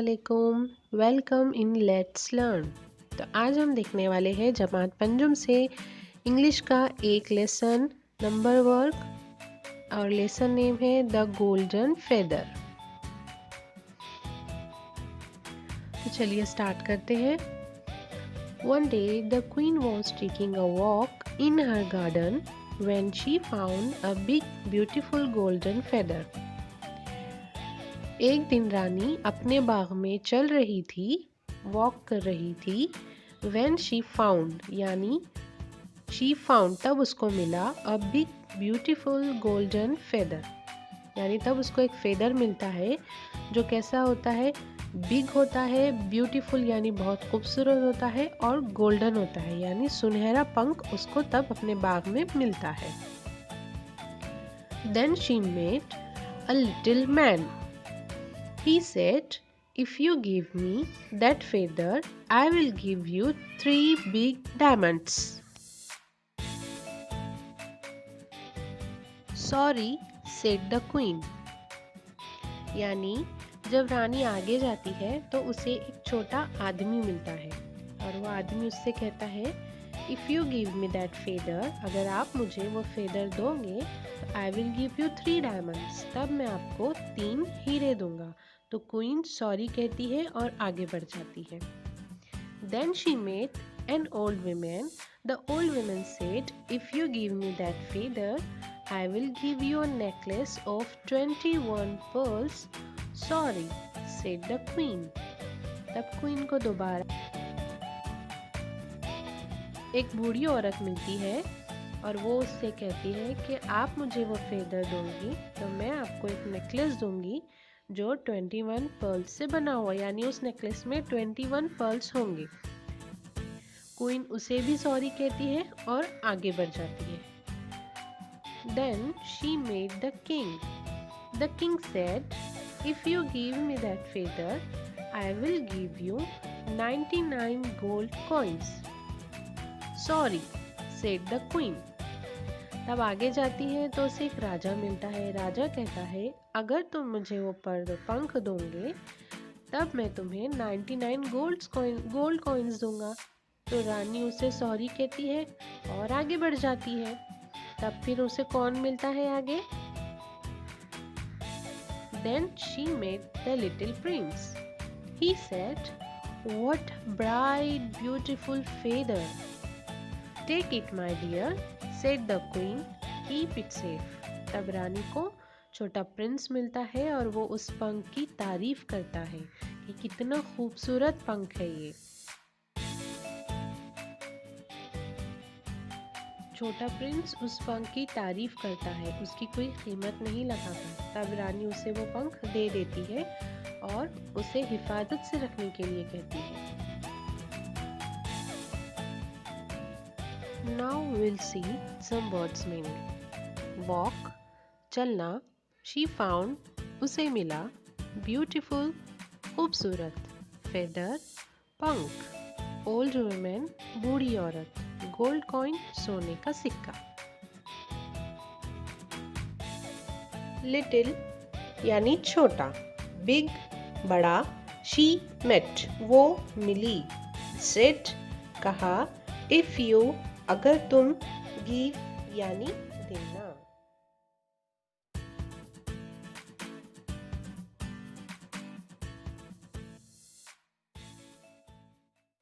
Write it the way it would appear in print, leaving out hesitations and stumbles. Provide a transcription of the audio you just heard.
अस्सलामुअलैकुम। Welcome in let's learn. तो आज हम देखने वाले हैं जमात पंजुम से इंग्लिश का एक लेसन नंबर वर्क और लेसन नेम है द गोल्डन फेदर। तो चलिए स्टार्ट करते हैं। One day the queen was taking a walk in her garden when she found a big beautiful golden feather. एक दिन रानी अपने बाग में चल रही थी, वॉक कर रही थी। When she found यानी she found तब उसको मिला a big beautiful golden feather यानी तब उसको एक फेदर मिलता है जो कैसा होता है, बिग होता है, ब्यूटीफुल यानी बहुत खूबसूरत होता है और गोल्डन होता है यानी सुनहरा पंख उसको तब अपने बाग में मिलता है। Then she met a little man. He said, if you give me that feather, I will give you 3 big diamonds. Sorry, said the queen. यानी जब रानी आगे जाती है तो उसे एक छोटा आदमी मिलता है और वो आदमी उससे कहता है, if you give me that feather, अगर आप मुझे वो फेदर दोगे तो आई विल गिव यू 3 डायमंड्स, तब मैं आपको 3 हीरे दूंगा। तो क्वीन सॉरी कहती है और आगे बढ़ जाती है। Then she met an old woman. The old woman said, if you give me that feather I will give you a necklace of 21 pearls. Sorry, said the queen. तब क्वीन को दोबारा एक बूढ़ी औरत मिलती है और वो उससे कहती है कि आप मुझे वो फेदर दोगी तो मैं आपको एक नेकलेस दूंगी जो 21 पर्ल्स से बना हुआ, यानी उस नेकलेस में 21 पर्ल्स होंगे। क्वीन उसे भी सॉरी कहती है और आगे बढ़ जाती है। Then she met the king. The king said, if you give me that feather I will give you 99 gold coins. Sorry, said the queen. तब आगे जाती है तो उसे एक राजा मिलता है। राजा कहता है, अगर तुम मुझे वो पंख दोगे तब मैं तुम्हें 99 गोल्ड कॉइन्स दूंगा। तो रानी उसे सॉरी कहती है और आगे बढ़ जाती है। तब फिर उसे कौन मिलता है आगे? Then she met the little prince. He said, what bright beautiful feather. Take it my dear, said the queen. Keep it safe. तब रानी को छोटा प्रिंस मिलता है और वो उस पंख की तारीफ करता है कि कितना खूबसूरत पंख है ये। छोटा प्रिंस उस पंख की तारीफ करता है, उसकी कोई कीमत नहीं लगाता। तब रानी उसे वो पंख दे देती है और उसे हिफाजत से रखने के लिए कहती है। Now we'll see some words meaning. Walk, चलना, she found, उसे मिला, beautiful, खूबसूरत, feather, पंख, old woman, बूढ़ी औरत, gold coin, सोने का सिक्का। Little यानी छोटा, big बड़ा, she met वो मिली, said कहा, if you अगर तुम, गिव यानी देना।